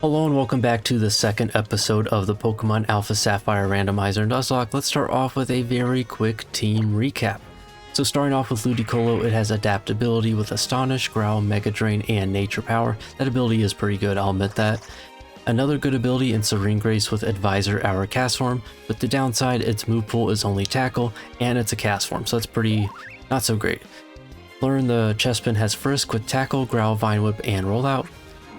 Hello and welcome back to the second episode of the Pokemon Alpha Sapphire Randomizer Nuzlocke. Let's start off with a very quick team recap. So starting off with Ludicolo, it has adaptability with Astonish, Growl, Mega Drain, and Nature Power. That ability is pretty good, I'll admit that. Another good ability in Serene Grace with Advisor, our cast form, but the downside, its move pool is only Tackle, and it's a cast form, so that's pretty not so great. Learn the Chespin has Frisk with Tackle, Growl, Vine Whip, and Rollout.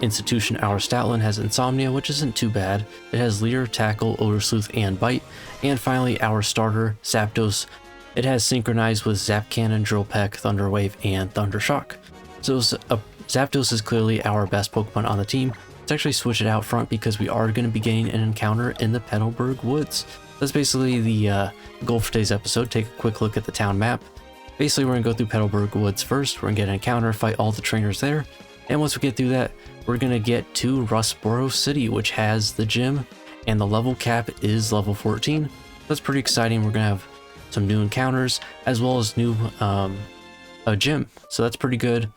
Institution, our Stoutland has Insomnia, which isn't too bad. It has Leer, Tackle, Odor Sleuth, and Bite. And finally, our starter, Zapdos. It has Synchronized with Zap Cannon, Drill Peck, Thunder Wave, and Thunder Shock. So Zapdos is clearly our best Pokemon on the team. Let's actually switch it out front because we are going to be getting an encounter in the Petalburg Woods. That's basically the goal for today's episode. Take a quick look at the town map. Basically, we're going to go through Petalburg Woods first. We're going to get an encounter, fight all the trainers there. And once we get through that, we're going to get to Rustboro City, which has the gym, and the level cap is level 14. That's pretty exciting. We're going to have some new encounters, as well as new a gym. So that's pretty good.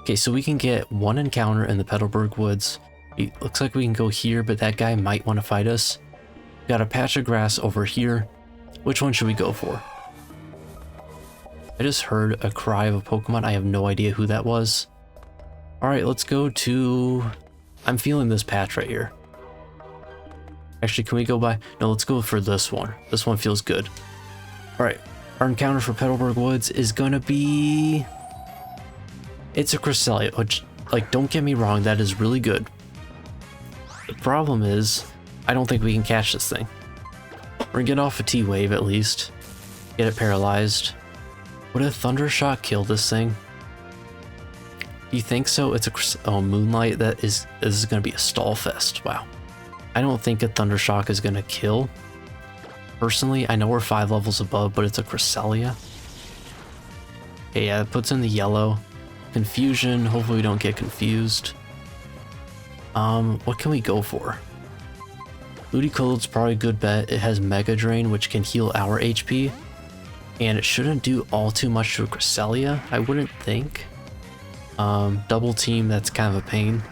Okay, so we can get one encounter in the Petalburg Woods. It looks like we can go here, but that guy might want to fight us. We got a patch of grass over here. Which one should we go for? I just heard a cry of a Pokemon. I have no idea who that was. Alright, let's go to... I'm feeling this patch right here. Actually, can we go by... No, let's go for this one. This one feels good. Alright, our encounter for Petalburg Woods is gonna be... It's a Cresselia, which, like, don't get me wrong, that is really good. The problem is, I don't think we can catch this thing. We're gonna get off a T-Wave at least. Get it paralyzed. Would a Thunder Shock kill this thing? You think so? It's a Moonlight. This is going to be a stall fest. Wow. I don't think a Thunder Shock is going to kill. Personally, I know we're 5 levels above, but it's a Cresselia. Okay, yeah, it puts in the yellow. Confusion. Hopefully we don't get confused. What can we go for? Ludicolo's probably a good bet. It has Mega Drain, which can heal our HP. And it shouldn't do all too much to a Cresselia, I wouldn't think. Double team, that's kind of a pain.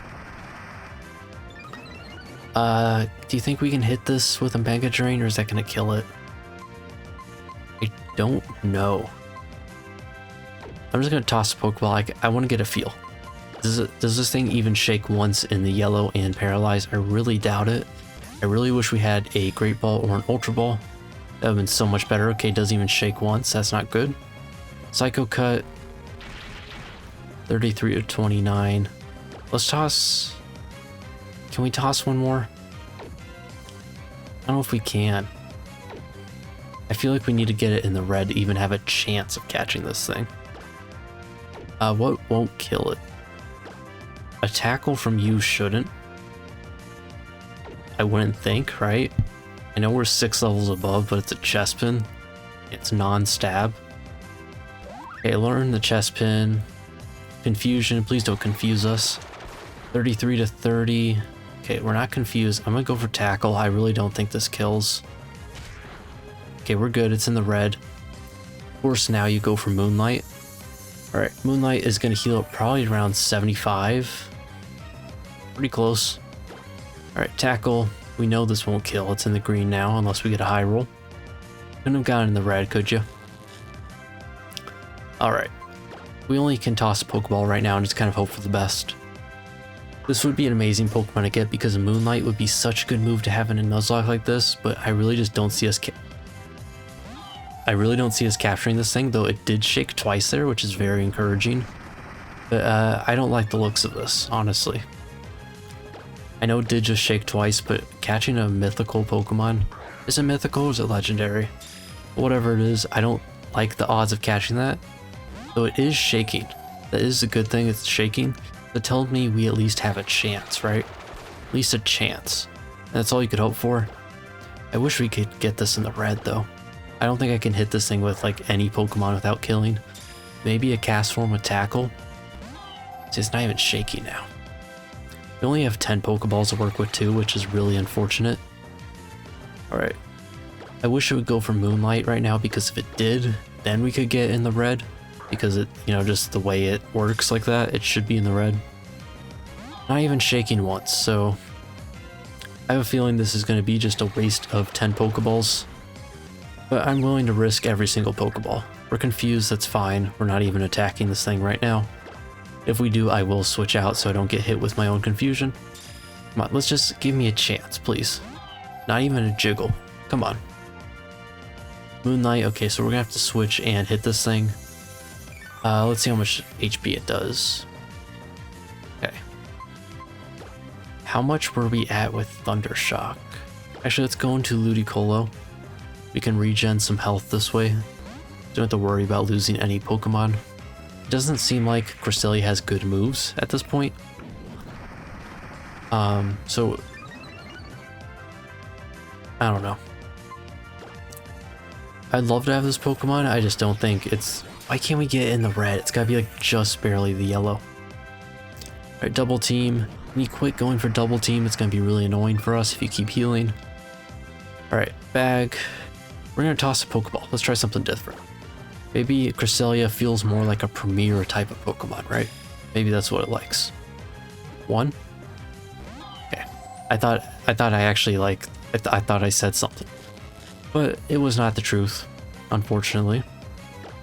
Do you think we can hit this with a Mega Drain, or is that going to kill it? I don't know. I'm just going to toss a Pokeball. I want to get a feel. Does this thing even shake once in the yellow and paralyze? I really doubt it. I really wish we had a Great Ball or an Ultra Ball. That would have been so much better. Okay, it doesn't even shake once. That's not good. Psycho Cut. 33 to 29. Let's toss... Can we toss one more? I don't know if we can. I feel like we need to get it in the red to even have a chance of catching this thing. What won't kill it? A Tackle from you shouldn't. I wouldn't think, right? I know we're 6 levels above, but it's a Chespin. It's non-stab. Okay, learn the Chespin. Confusion, please don't confuse us. 33 to 30. Okay, we're not confused. I'm gonna go for Tackle. I really don't think this kills. Okay, we're good. It's in the red. Of course, now you go for Moonlight. Alright, Moonlight is gonna heal up probably around 75. Pretty close. Alright, Tackle. We know this won't kill. It's in the green now, unless we get a high roll. Couldn't have gotten in the red, could you? Alright. We only can toss a Pokeball right now and just kind of hope for the best. This would be an amazing Pokemon to get because Moonlight would be such a good move to have in a Nuzlocke like this, but I really just don't see us capturing this thing, though it did shake twice there, which is very encouraging. But I don't like the looks of this, honestly. I know it did just shake twice, but catching a mythical Pokemon, is it mythical or is it legendary? Whatever it is, I don't like the odds of catching that. So it is shaking. That is a good thing, it's shaking. That tells me we at least have a chance, right? At least a chance. And that's all you could hope for. I wish we could get this in the red though. I don't think I can hit this thing with like any Pokemon without killing. Maybe a cast form with Tackle. It's not even shaky now. We only have 10 Pokeballs to work with too, which is really unfortunate. Alright. I wish it would go for Moonlight right now because if it did, then we could get in the red. Because it, you know, just the way it works like that, it should be in the red. Not even shaking once, so I have a feeling this is going to be just a waste of 10 Pokeballs, but I'm willing to risk every single Pokeball. We're confused, that's fine. We're not even attacking this thing right now. If we do, I will switch out so I don't get hit with my own confusion. Come on, let's just give me a chance, please. Not even a jiggle. Come on. Moonlight, okay, so we're gonna have to switch and hit this thing. Let's see how much HP it does. Okay. How much were we at with Thunder Shock? Actually, let's go into Ludicolo. We can regen some health this way. Don't have to worry about losing any Pokemon. It doesn't seem like Cresselia has good moves at this point. So I don't know. I'd love to have this Pokemon, I just don't think it's... Why can't we get it in the red? It's gotta be like just barely the yellow. Alright, double team. When you quit going for double team, it's gonna be really annoying for us if you keep healing. Alright, bag. We're gonna toss a Pokeball. Let's try something different. Maybe Cresselia feels more like a premier type of Pokemon, right? Maybe that's what it likes. 1. Okay. I thought I actually like... I thought I said something. But it was not the truth, unfortunately.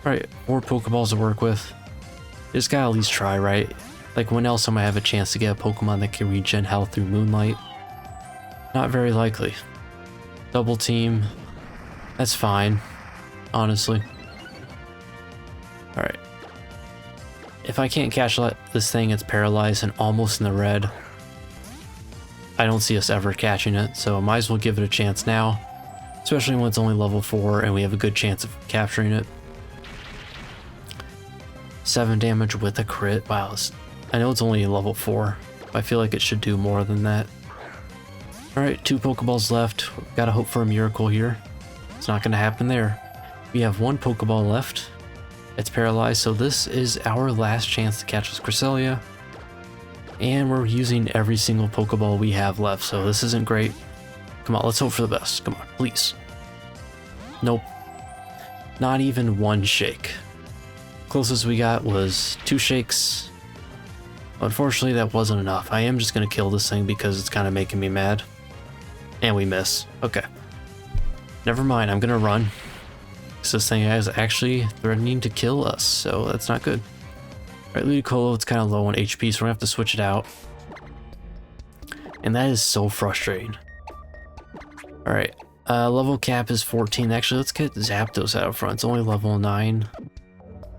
Alright, 4 Pokeballs to work with. You just gotta at least try, right? Like, when else am I have a chance to get a Pokemon that can regen health through Moonlight? Not very likely. Double team. That's fine, honestly. Alright. If I can't catch this thing, it's paralyzed and almost in the red. I don't see us ever catching it, so I might as well give it a chance now. Especially when it's only level 4 and we have a good chance of capturing it. 7 damage with a crit. Wow, I know it's only level 4, but I feel like it should do more than that. Alright, 2 Pokeballs left. Gotta hope for a miracle here. It's not gonna happen there. We have 1 Pokeball left. It's paralyzed, so this is our last chance to catch this Cresselia. And we're using every single Pokeball we have left, so this isn't great. Come on, let's hope for the best. Come on, please. Nope. Not even 1 shake. Closest we got was 2 shakes. Unfortunately, that wasn't enough. I am just going to kill this thing because it's kind of making me mad. And we miss. Okay. Never mind, I'm going to run. This thing is actually threatening to kill us, so that's not good. Alright, Ludicolo, it's kind of low on HP, so we're going to have to switch it out. And that is so frustrating. Alright, level cap is 14. Actually, let's get Zapdos out of front. It's only level 9.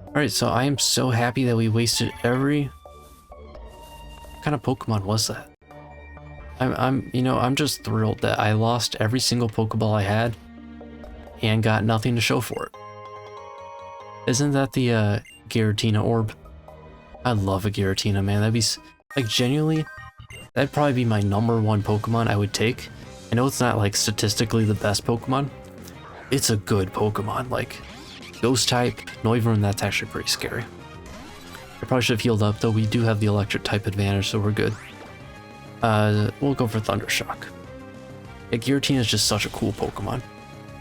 Alright, so I am so happy that we wasted every... What kind of Pokemon was that? I'm just thrilled that I lost every single Pokeball I had and got nothing to show for it. Isn't that the Giratina orb? I love a Giratina, man. That'd be like genuinely, that'd probably be my #1 Pokemon I would take. I know it's not like statistically the best Pokemon. It's a good Pokemon. Like Ghost type, Noivern, that's actually pretty scary. I probably should have healed up though. We do have the electric type advantage, so we're good. We'll go for Thunder Shock. Yeah, Giratina is just such a cool Pokemon.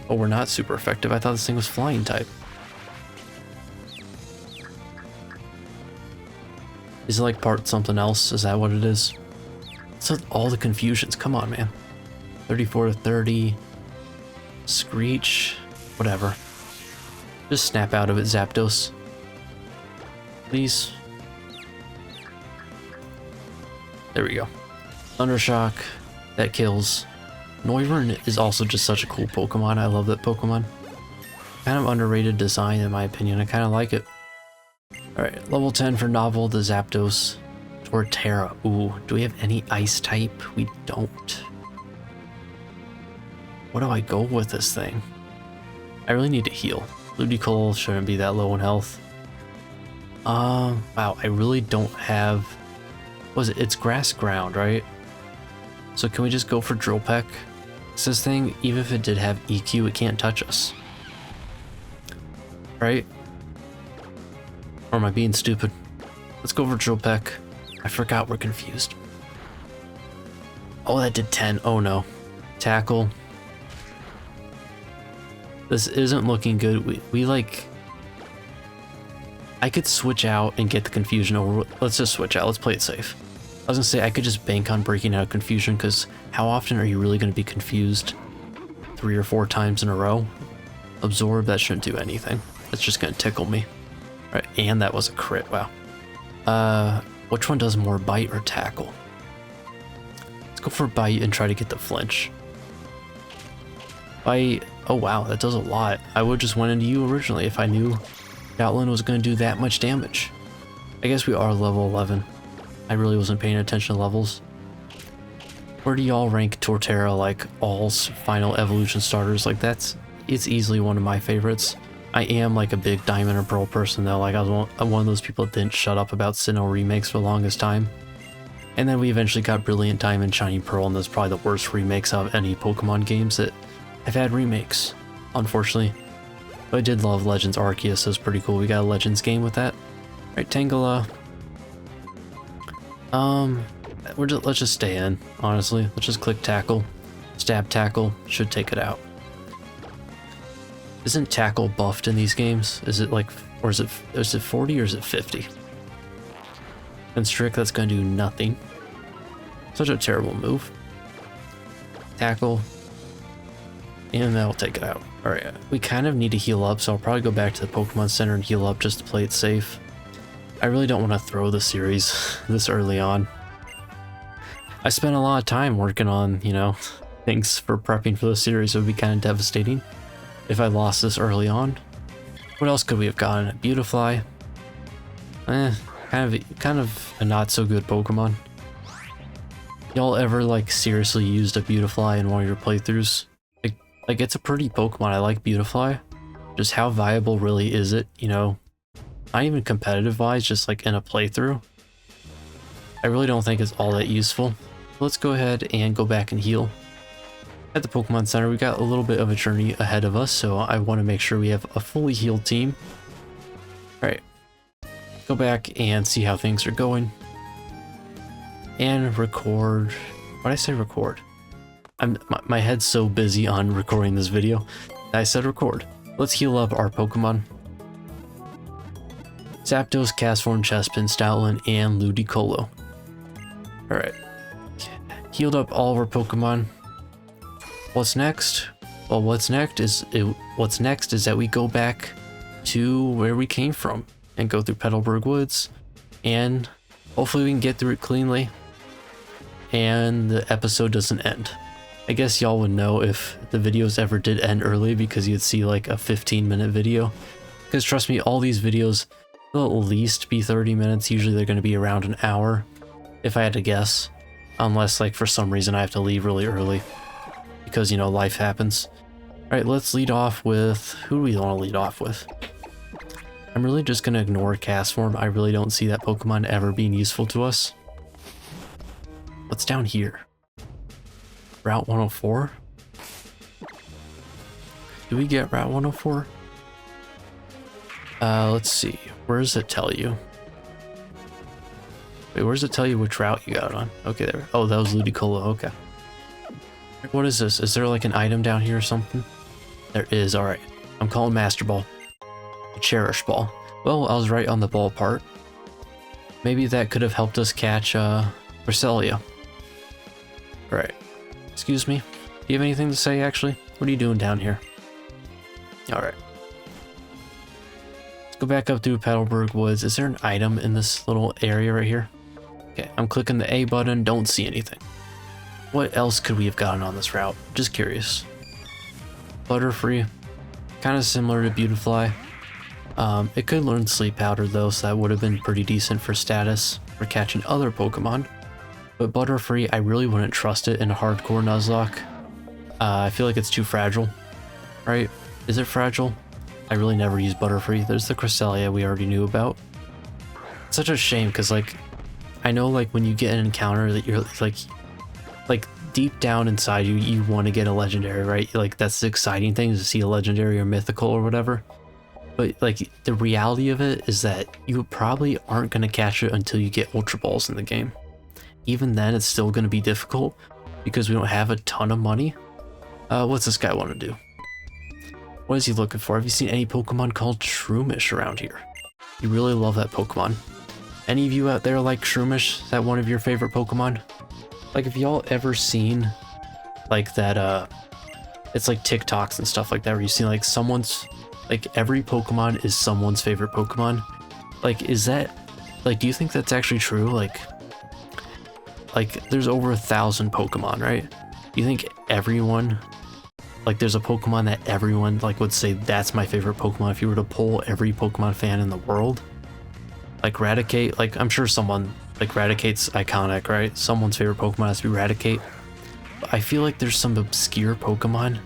Oh, we're not super effective. I thought this thing was flying type. Is it like part something else? Is that what it is? So all the confusions. Come on, man. 34 to 30. Screech. Whatever. Just snap out of it, Zapdos. Please. There we go. Thundershock. That kills. Noivern is also just such a cool Pokemon. I love that Pokemon. Kind of underrated design in my opinion. I kind of like it. Alright, level 10 for Novel, the Zapdos. Torterra. Ooh, do we have any Ice type? We don't. What do I go with this thing? I really need to heal. Ludicolo shouldn't be that low in health. Wow, I really don't have... What was it? It's Grass Ground, right? So can we just go for Drill Peck? This thing, even if it did have EQ, it can't touch us. Right? Or am I being stupid? Let's go for Drill Peck. I forgot we're confused. Oh, that did 10. Oh no. Tackle. This isn't looking good. We like... I could switch out and get the confusion over. Let's just switch out. Let's play it safe. I was gonna say I could just bank on breaking out of confusion, because how often are you really gonna be confused 3 or 4 times in a row? Absorb, that shouldn't do anything. That's just gonna tickle me. Right, and that was a crit, wow. Which one does more, bite or tackle? Let's go for bite and try to get the flinch. Bite, oh wow, that does a lot. I would just went into you originally if I knew Outland was gonna do that much damage. I guess we are level 11. I really wasn't paying attention to levels. Where do y'all rank Torterra, like all's final evolution starters? Like it's easily one of my favorites. I am like a big Diamond and Pearl person though. Like I'm one of those people that didn't shut up about Sinnoh remakes for the longest time. And then we eventually got Brilliant Diamond, Shiny Pearl, and that's probably the worst remakes of any Pokemon games that have had remakes, unfortunately. But I did love Legends Arceus, so it's pretty cool. We got a Legends game with that. Right, Tangela. Let's just stay in, honestly. Let's just click tackle. Stab tackle, should take it out. Isn't tackle buffed in these games? Is it like, or is it 40 or is it 50? Constrict, that's gonna do nothing. Such a terrible move. Tackle. And that'll take it out. Alright, we kind of need to heal up, so I'll probably go back to the Pokemon Center and heal up just to play it safe. I really don't want to throw the series this early on. I spent a lot of time working on, you know, things for prepping for the series. It would be kind of devastating if I lost this early on. What else could we have gotten? Beautifly. Kind of a not so good Pokemon. Y'all ever like seriously used a Beautifly in one of your playthroughs? Like it's a pretty Pokemon. I like Beautifly. Just how viable really is it, you know? Not even competitive wise, just like in a playthrough. I really don't think it's all that useful. Let's go ahead and go back and heal. At the Pokemon Center, we got a little bit of a journey ahead of us, so I want to make sure we have a fully healed team. Alright. Go back and see how things are going. And record. Why did I say record? My head's so busy on recording this video that I said record. Let's heal up our Pokemon. Zapdos, Castform, Chespin, Stoutland, and Ludicolo. Alright. Healed up all of our Pokemon. What's next? Well, what's next is that we go back to where we came from and go through Petalburg Woods, and hopefully we can get through it cleanly and the episode doesn't end. I guess y'all would know if the videos ever did end early, because you'd see like a 15-minute video. Because trust me, all these videos will at least be 30 minutes. Usually they're going to be around an hour, if I had to guess. Unless like for some reason I have to leave really early. Because, you know, life happens. Alright, let's lead off with... Who do we want to lead off with? I'm really just going to ignore Castform. I really don't see that Pokemon ever being useful to us. What's down here? Route 104? Do we get Route 104? Let's see. Where does it tell you? Wait, where does it tell you which route you got on? Okay, there. Oh, that was Ludicolo. Okay. What is this? Is there like an item down here or something? There is. Alright. I'm calling Master Ball. A Cherish Ball. Well, I was right on the ball part. Maybe that could have helped us catch, Cresselia. Alright. Excuse me. Do you have anything to say, actually? What are you doing down here? Alright. Let's go back up through Petalburg Woods. Is there an item in this little area right here? Okay, I'm clicking the A button. Don't see anything. What else could we have gotten on this route? Just curious. Butterfree. Kind of similar to Beautifly. It could learn Sleep Powder though, so that would have been pretty decent for status for catching other Pokemon. But Butterfree, I really wouldn't trust it in a hardcore Nuzlocke. I feel like it's too fragile. Right? Is it fragile? I really never use Butterfree. There's the Cresselia we already knew about. It's such a shame because like, I know like when you get an encounter that you're like deep down inside you, you want to get a legendary, right? Like that's the exciting thing, is to see a legendary or mythical or whatever. But like the reality of it is that you probably aren't going to catch it until you get Ultra Balls in the game. Even then, it's still going to be difficult because we don't have a ton of money. What's this guy want to do? What is he looking for? Have you seen any Pokemon called Shroomish around here? You really love that Pokemon. Any of you out there like Shroomish? Is that one of your favorite Pokemon? Like, have y'all ever seen like that, it's like TikToks and stuff like that where you see like someone's, like every Pokemon is someone's favorite Pokemon? Like, is that, like, do you think that's actually true? Like there's over 1,000 Pokemon, right? Do you think everyone, like there's a Pokemon that everyone like would say that's my favorite Pokemon if you were to poll every Pokemon fan in the world? Like Raticate, like I'm sure someone, like Raticate's iconic, right? Someone's favorite Pokemon has to be Raticate. But I feel like there's some obscure Pokemon.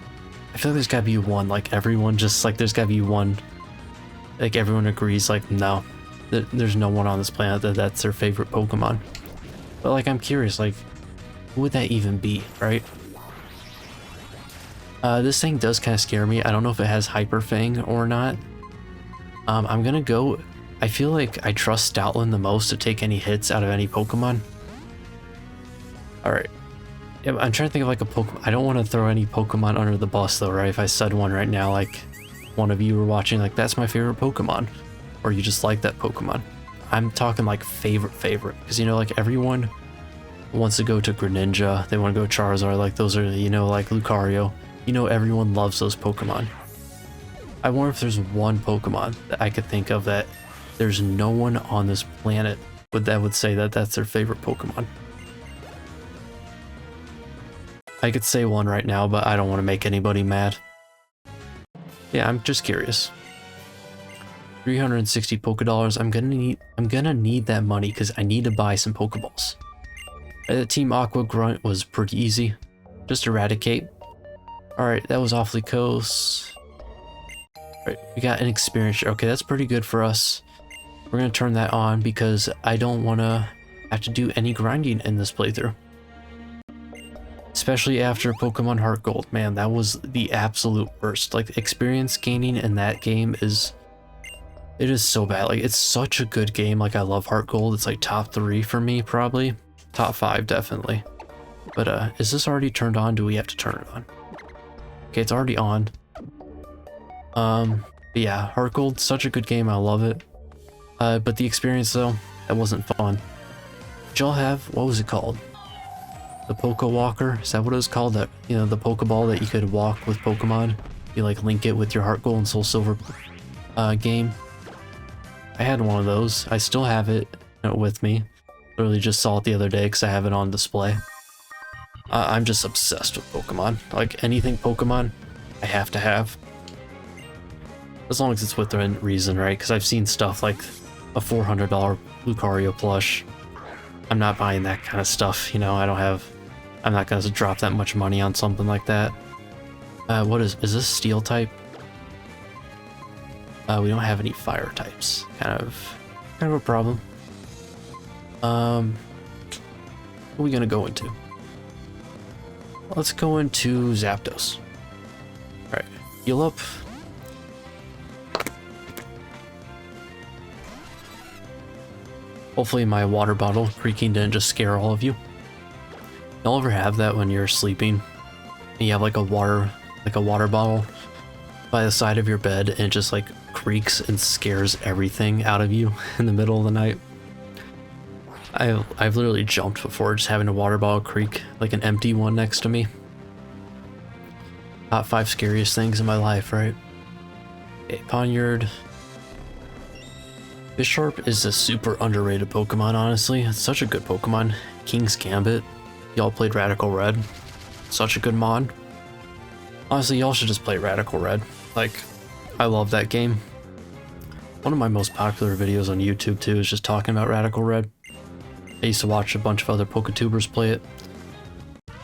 I feel like there's gotta be one, like everyone just like, there's gotta be one, like everyone agrees like, no, there's no one on this planet that's their favorite Pokemon. But like, I'm curious, like, who would that even be, right? This thing does kind of scare me. I don't know if it has Hyper Fang or not. I'm gonna go, I feel like I trust Stoutland the most to take any hits out of any Pokemon. Alright. Yeah, I'm trying to think of like a Pokemon. I don't want to throw any Pokemon under the bus though, right? If I said one right now, like one of you were watching, like that's my favorite Pokemon. Or you just like that Pokemon. I'm talking like favorite, because you know, like everyone wants to go to Greninja, they want to go Charizard, like those are, you know, like Lucario. You know, everyone loves those Pokemon. I wonder if there's one Pokemon that I could think of that there's no one on this planet that would say that that's their favorite Pokemon. I could say one right now, but I don't want to make anybody mad. Yeah, I'm just curious. 360 Pokédollars. I'm gonna need that money because I need to buy some Pokeballs. Team Aqua Grunt was pretty easy. Just Eradicate. Alright, that was awfully close. Alright, we got an experience. Okay, that's pretty good for us. We're gonna turn that on because I don't wanna have to do any grinding in this playthrough. Especially after Pokemon Heart Gold. Man, that was the absolute worst. Like, experience gaining in that game is... it is so bad. Like, it's such a good game. Like, I love Heart Gold. It's like top 3 for me, probably. Top 5, definitely. But, is this already turned on? Do we have to turn it on? Okay, it's already on. But yeah, Heart Gold, such a good game. I love it. But the experience, though, that wasn't fun. Did y'all have... what was it called? The Poke Walker? Is that what it was called? That, you know, the Pokeball that you could walk with Pokemon? You, like, link it with your Heart Gold and Soul Silver game. I had one of those. I still have it with me. Literally just saw it the other day because I have it on display. I'm just obsessed with Pokemon. Like, anything Pokemon, I have to have. As long as it's within reason, right? Because I've seen stuff like a $400 Lucario plush. I'm not buying that kind of stuff, you know, I'm not going to drop that much money on something like that. What is this Steel type? We don't have any fire types. Kind of a problem. What are we gonna go into? Let's go into Zapdos. Alright, heal up. Hopefully my water bottle creaking didn't just scare all of you. Y'all ever have that when you're sleeping and you have like a water bottle by the side of your bed and it just like creaks and scares everything out of you in the middle of the night? I've literally jumped before just having a water bottle creak, like an empty one next to me. Top 5 scariest things in my life, right? Okay, Ponyard. Bisharp is a super underrated Pokemon, honestly. It's such a good Pokemon. King's Gambit. Y'all played Radical Red. Such a good mod. Honestly, y'all should just play Radical Red. Like, I love that game. One of my most popular videos on YouTube, too, is just talking about Radical Red. I used to watch a bunch of other Poketubers play it.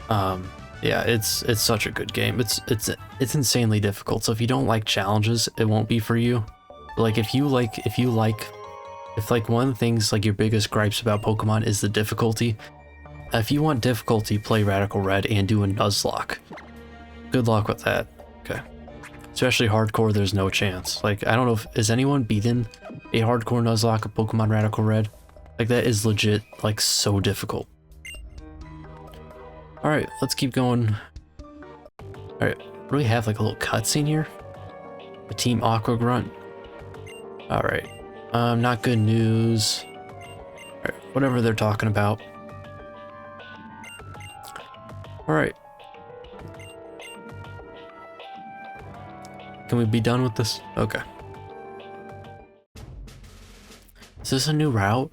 Yeah, it's such a good game. It's insanely difficult. So if you don't like challenges, it won't be for you. But like if like one of the things, like your biggest gripes about Pokemon is the difficulty. If you want difficulty, play Radical Red and do a Nuzlocke. Good luck with that. Okay. Especially hardcore, there's no chance. Like, I don't know if, has anyone beaten a hardcore Nuzlocke of Pokemon Radical Red? Like, that is legit, like, so difficult. Alright, let's keep going. Alright, do we have, like, a little cutscene here? A Team Aqua Grunt. Alright. Not good news. whatever they're talking about. Alright. Can we be done with this? Okay. Is this a new route?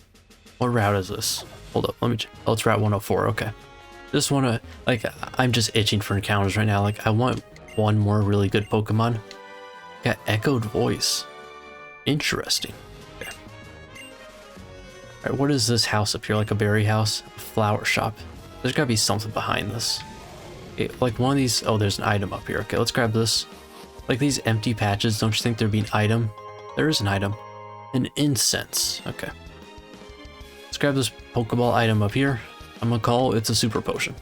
What route is this? Hold up, let me check. Oh, it's Route 104, okay. Just wanna, like, I'm just itching for encounters right now. Like, I want one more really good Pokemon. Got Echoed Voice. Interesting. Okay. Alright, what is this house up here? Like a berry house? A flower shop. There's gotta be something behind this. Okay, like one of these, oh, there's an item up here. Okay, let's grab this. Like these empty patches, don't you think there'd be an item? There is an item. An incense. Okay. Let's grab this Pokeball item up here. I'm gonna call it's a super potion.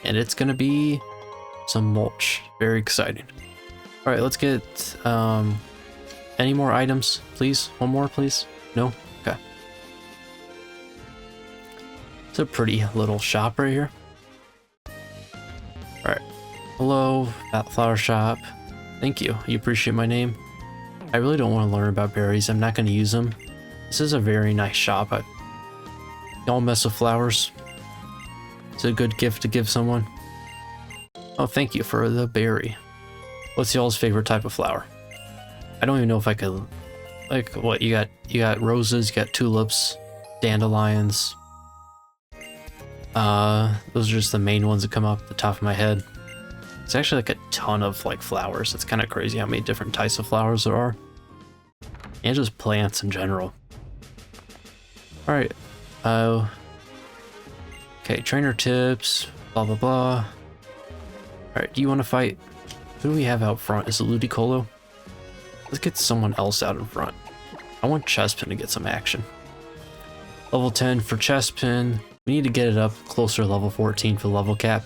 And it's gonna be some mulch. Very exciting. Alright, let's get any more items, please? One more, please? No? Okay. It's a pretty little shop right here. Alright. Hello, that flower shop. Thank you. You appreciate my name? I really don't want to learn about berries. I'm not going to use them. This is a very nice shop. Y'all mess with flowers. It's a good gift to give someone. Oh, thank you for the berry. What's y'all's favorite type of flower? I don't even know if I could... Like, what, you got roses, you got tulips, dandelions. Those are just the main ones that come up the top of my head. It's actually like a ton of like flowers. It's kind of crazy how many different types of flowers there are. And just plants in general. Alright. Okay, trainer tips, blah blah blah. Alright, do you want to fight? Who do we have out front? Is it Ludicolo? Let's get someone else out in front. I want Chespin to get some action. Level 10 for Chespin. We need to get it up closer to level 14 for level cap.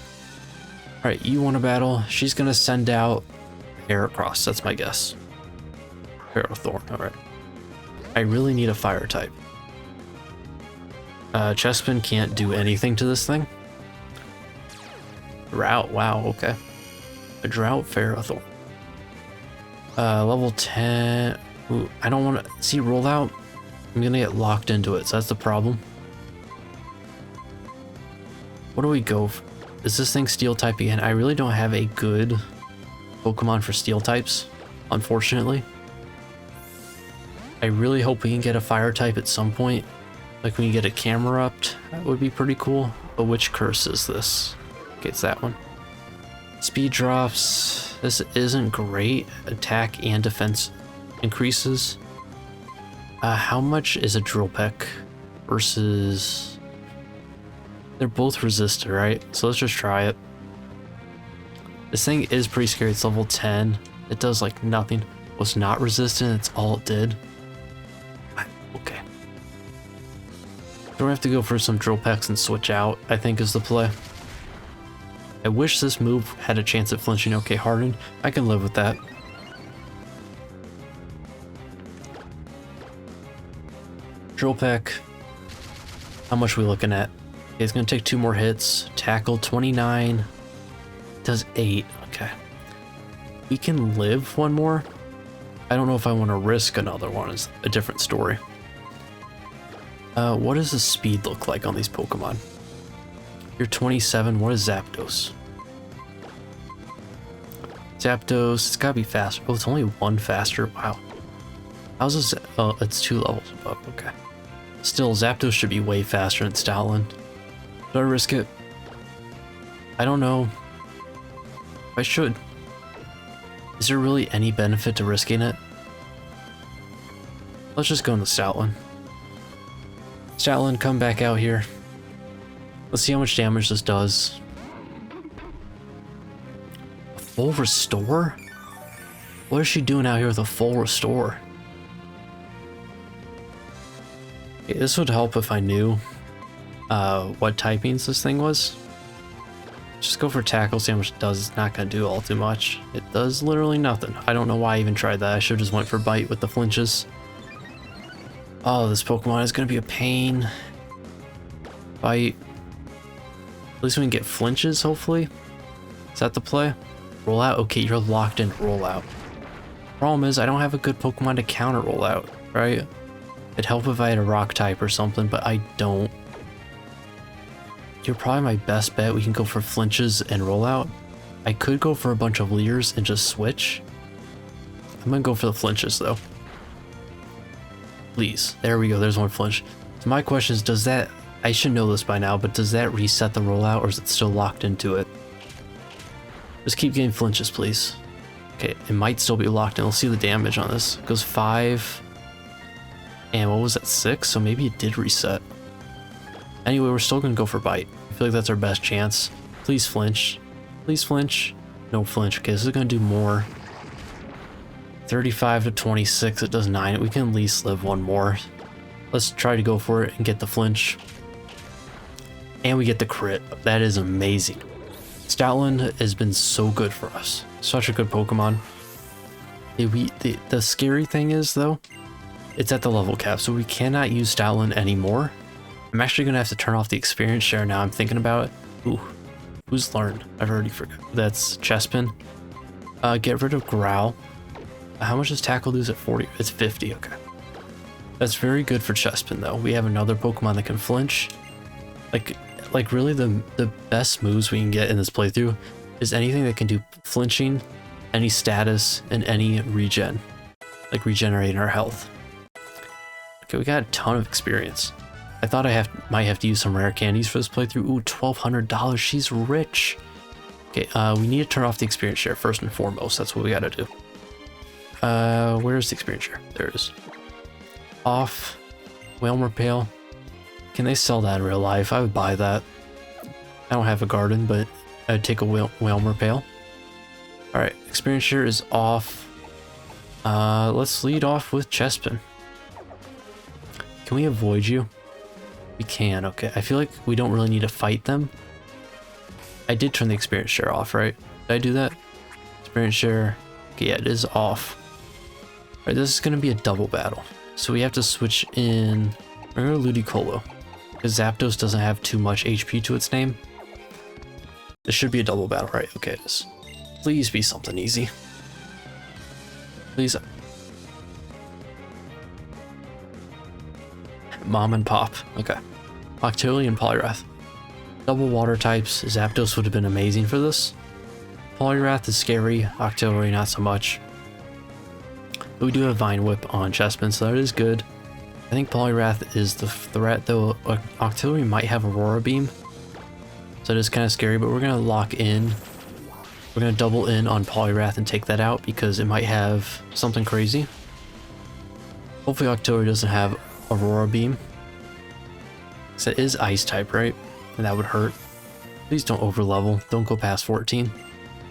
Alright, you want to battle? She's gonna send out Heracross, that's my guess. Ferrothorn, alright. I really need a fire type. Chespin can't do anything to this thing. Drought, wow, okay. A Drought Ferrothorn. Level 10. Ooh, I don't want to see rollout. I'm gonna get locked into it, so that's the problem. What do we go for? Is this thing steel type again? I really don't have a good Pokemon for steel types, unfortunately. I really hope we can get a fire type at some point. Like when you get a camera up, that would be pretty cool. But which curse is this? Okay, it's that one. Speed drops. This isn't great. Attack and defense increases. How much is a Drill Peck versus... They're both resisted, right? So let's just try it. This thing is pretty scary. It's level 10. It does like nothing. Was not resistant. It's all it did. Okay. So we have to go for some Drill Pecks and switch out, I think is the play. I wish this move had a chance at flinching. Okay, Harden. I can live with that. Drill Peck. How much are we looking at? Okay, it's gonna take 2 more hits. Tackle 29. Does 8. Okay. We can live one more. I don't know if I want to risk another one. It's a different story. What does the speed look like on these Pokemon? You're 27. What is Zapdos? Zapdos, it's gotta be faster. Oh, it's only 1 faster. Wow. How's this? Oh, it's 2 levels above. Okay. Still, Zapdos should be way faster than Stoutland. Should I risk it? I don't know. I should. Is there really any benefit to risking it? Let's just go in the Stoutland. Stoutland, come back out here. Let's see how much damage this does. A full restore? What is she doing out here with a full restore? Okay, this would help if I knew what typings this thing was. Just go for tackle, see how much it does. It's not gonna do all too much. It does literally nothing. I don't know why I even tried that. I should have just went for bite with the flinches. Oh, this Pokemon is gonna be a pain. Bite. At least we can get flinches, hopefully. Is that the play? Roll out? Okay, you're locked in roll out. Problem is, I don't have a good Pokemon to counter roll out, right? It'd help if I had a rock type or something, but I don't. You're probably my best bet. We can go for flinches and rollout. I could go for a bunch of leers and just switch. I'm gonna go for the flinches though. Please. There we go. There's one flinch. So my question is, does that... I should know this by now, but does that reset the rollout or is it still locked into it? Just keep getting flinches, please. Okay, it might still be locked in. We'll see the damage on this. It goes 5. And what was that, 6? So maybe it did reset. Anyway, we're still gonna go for bite. I feel like that's our best chance. Please flinch. Please flinch. No flinch. Okay, this is gonna do more. 35 to 26, it does 9. We can at least live one more. Let's try to go for it and get the flinch. And we get the crit. That is amazing. Stoutland has been so good for us. Such a good Pokemon. The scary thing is, though, it's at the level cap, so we cannot use Stoutland anymore. I'm actually going to have to turn off the experience share now I'm thinking about it. Ooh, who's learned? I've already forgot. That's Chespin. Get rid of Growl. How much does Tackle lose at 40? It's 50, okay. That's very good for Chespin, though. We have another Pokemon that can flinch. Like really the best moves we can get in this playthrough is anything that can do flinching, any status, and any regen. Like regenerating our health. Okay, we got a ton of experience. I thought I might have to use some rare candies for this playthrough. Ooh, $1,200. She's rich. Okay, we need to turn off the experience share first and foremost. That's what we gotta do. Where's the experience share? There it is. Off. Whalmer Pail. Can they sell that in real life? I would buy that. I don't have a garden, but I'd take a Whalmer Pail. Alright, experience share is off. Let's lead off with Chespin. Can we avoid you? We can, okay. I feel like we don't really need to fight them. I did turn the experience share off, right? Did I do that? Experience share. Okay, yeah, it is off. Alright, this is going to be a double battle. So we have to switch in... We're going to Ludicolo. Because Zapdos doesn't have too much HP to its name. This should be a double battle, right? Okay, it is. Please be something easy. Please. Mom and Pop. Okay. Octillery and Poliwrath. Double water types. Zapdos would have been amazing for this. Poliwrath is scary. Octillery not so much. But we do have Vine Whip on Chespin, so that is good. I think Poliwrath is the threat, though Octillery might have Aurora Beam. So it is kind of scary, but we're going to lock in. We're going to double in on Poliwrath and take that out because it might have something crazy. Hopefully Octillery doesn't have Aurora Beam. So it is Ice type, right? And that would hurt. Please don't overlevel. Don't go past 14.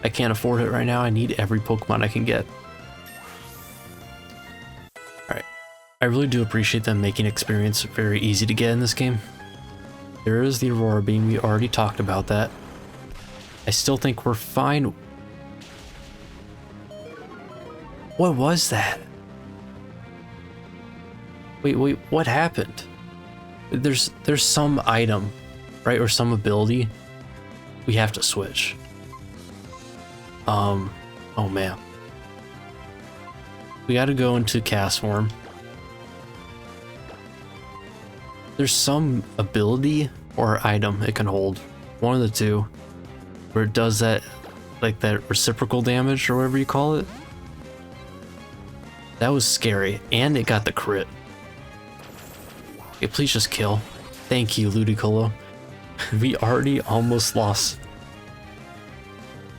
I can't afford it right now. I need every Pokemon I can get. Alright. I really do appreciate them making experience very easy to get in this game. There is the Aurora Beam. We already talked about that. I still think we're fine. What was that? Wait, what happened? There's some item, right? Or some ability we have to switch. Oh man. We gotta go into cast form. There's some ability or item it can hold. One of the two. Where it does that, like that reciprocal damage or whatever you call it. That was scary. And it got the crit. Okay, please just kill. Thank you, Ludicolo. We already almost lost.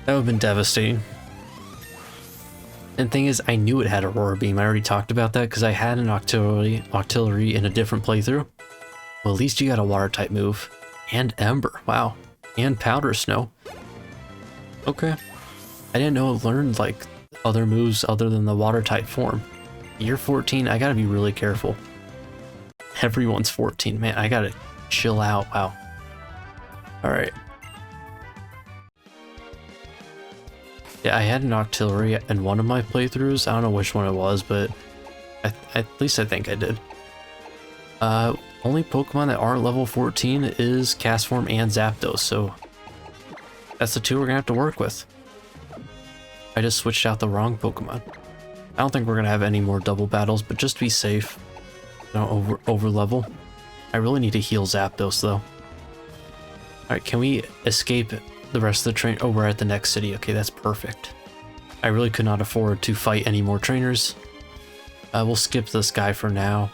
That would have been devastating. And the thing is, I knew it had Aurora Beam. I already talked about that because I had an Octillery in a different playthrough. Well, at least you got a water type move. And Ember, wow. And Powder Snow. Okay. I didn't know it learned like other moves other than the water type form. Year 14, I gotta be really careful. Everyone's 14, man, I gotta chill out, wow. Alright. Yeah, I had an Octillery in one of my playthroughs. I don't know which one it was, but at least I think I did. Only Pokemon that aren't level 14 is Castform and Zapdos, so that's the two we're gonna have to work with. I just switched out the wrong Pokemon. I don't think we're gonna have any more double battles, but just to be safe, Don't over level. I really need to heal Zapdos though. Alright, can we escape the rest of the train? Oh, we're at the next city. Okay, that's perfect. I really could not afford to fight any more trainers. We'll skip this guy for now.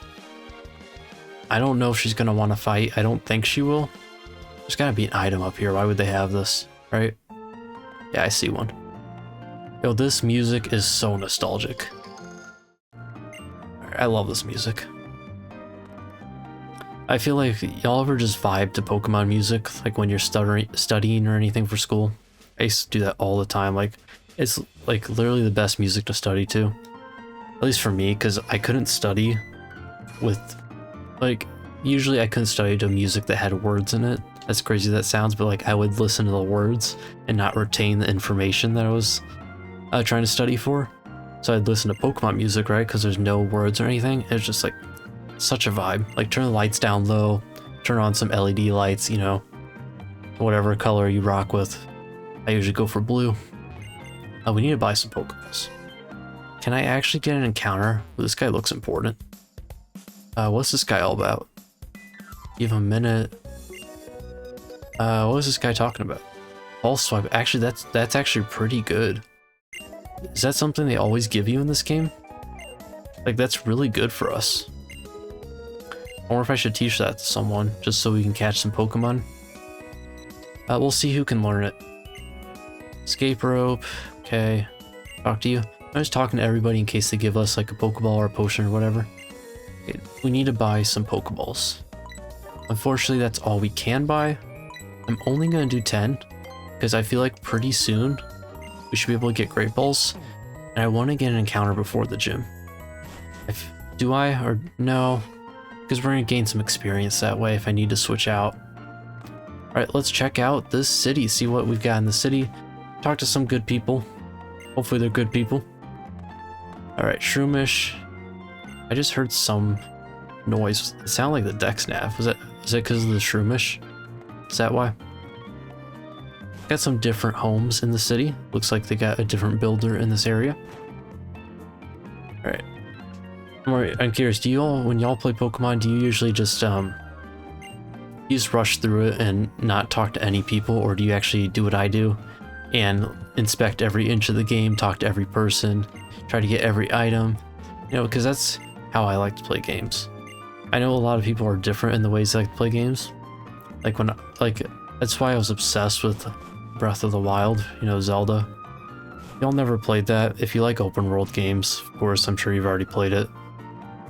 I don't know if she's gonna want to fight. I don't think she will. There's gotta be an item up here. Why would they have this, right? Yeah, I see one. Yo, this music is so nostalgic. I love this music. I feel like y'all ever just vibe to Pokemon music, like when you're studying or anything for school? I used to do that all the time. Like, it's like literally the best music to study to. At least for me, because I couldn't study with, like, usually I couldn't study to music that had words in it. As crazy as that sounds, but like I would listen to the words and not retain the information that I was trying to study for. So I'd listen to Pokemon music, right? Because there's no words or anything. It's just like such a vibe. Like turn the lights down low, turn on some LED lights, you know, whatever color you rock with. I usually go for blue. We need to buy some Pokeballs. Can I actually get an encounter? Ooh, this guy looks important. What's this guy all about? Give him a minute. What was this guy talking about? Pulse swipe. Actually, that's actually pretty good. Is that something they always give you in this game? Like, that's really good for us. I wonder if I should teach that to someone, just so we can catch some Pokemon. We'll see who can learn it. Escape rope. Okay. Talk to you. I'm just talking to everybody in case they give us like a Pokeball or a potion or whatever. Okay, we need to buy some Pokeballs. Unfortunately, that's all we can buy. I'm only going to do 10 because I feel like pretty soon we should be able to get Great Balls, and I want to get an encounter before the gym. Do I or no? Because we're going to gain some experience that way if I need to switch out. Alright, let's check out this city, see what we've got in the city. Talk to some good people. Hopefully they're good people. Alright, Shroomish. I just heard some noise. It sounded like the Dex Nav. Is it because of the Shroomish? Is that why? Got some different homes in the city. Looks like they got a different builder in this area. Alright. I'm curious, do you all, when y'all play Pokemon, do you usually just rush through it and not talk to any people, or do you actually do what I do and inspect every inch of the game, talk to every person, try to get every item? You know, because that's how I like to play games. I know a lot of people are different in the ways they like to play games. That's why I was obsessed with Breath of the Wild, you know, Zelda. Y'all never played that. If you like open world games, of course, I'm sure you've already played it.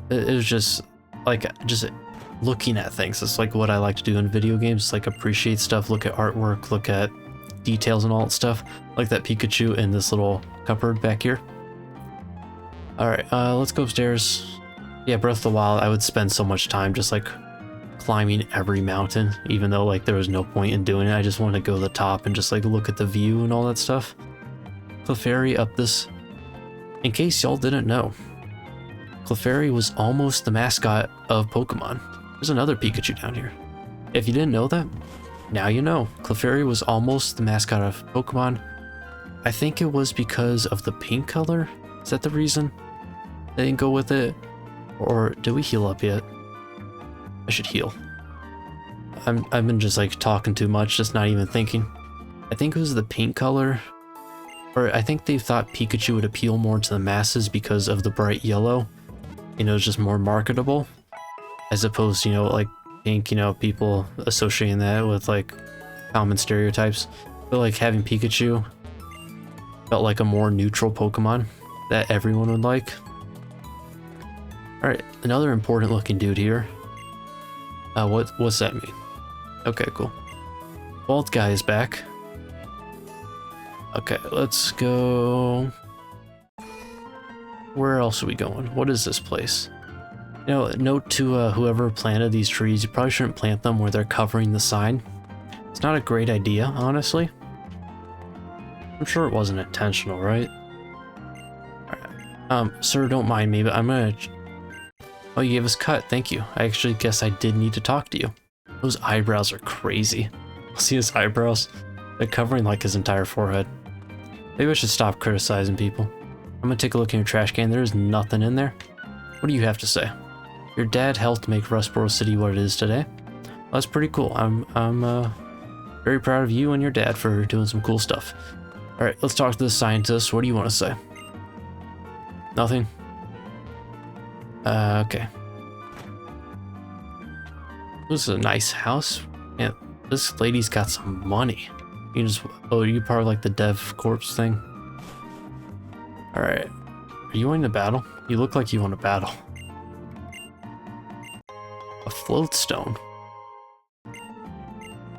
It was just looking at things. It's like what I like to do in video games. It's like appreciate stuff, look at artwork, look at details and all that stuff. Like that Pikachu in this little cupboard back here. Alright, let's go upstairs. Yeah, Breath of the Wild, I would spend so much time just like climbing every mountain, even though like there was no point in doing it. I just wanted to go to the top and just like look at the view and all that stuff. Clefairy up this. In case y'all didn't know, Clefairy was almost the mascot of Pokemon. There's another Pikachu down here. If you didn't know that, now you know. Clefairy was almost the mascot of Pokemon. I think it was because of the pink color. Is that the reason they didn't go with it? Or did we heal up yet? I should heal. I've been just like talking too much, just not even thinking. I think it was the pink color. Or I think they thought Pikachu would appeal more to the masses because of the bright yellow. You know, it's just more marketable. As opposed to, you know, like pink, you know, people associating that with like common stereotypes. But like having Pikachu felt like a more neutral Pokemon that everyone would like. Alright, another important looking dude here. What's that mean? Okay, cool. Bald guy is back. Okay, let's go. Where else are we going? What is this place? You know, note to whoever planted these trees, you probably shouldn't plant them where they're covering the sign. It's not a great idea, honestly. I'm sure it wasn't intentional, right? Alright. Sir, don't mind me, but I'm gonna... Oh, you gave us cut, thank you. I actually guess I did need to talk to you. Those eyebrows are crazy. See his eyebrows? They're covering like his entire forehead. Maybe I should stop criticizing people. I'm gonna take a look in your trash can. There is nothing in there. What do you have to say? Your dad helped make Rustboro City what it is today. That's pretty cool. I'm very proud of you and your dad for doing some cool stuff. All right, let's talk to the scientist. What do you want to say? Nothing? Okay. This is a nice house. Yeah, this lady's got some money. You just, oh, you part of like the dev corps thing? All right. Are you wanting to battle? You look like you want to battle. A float stone.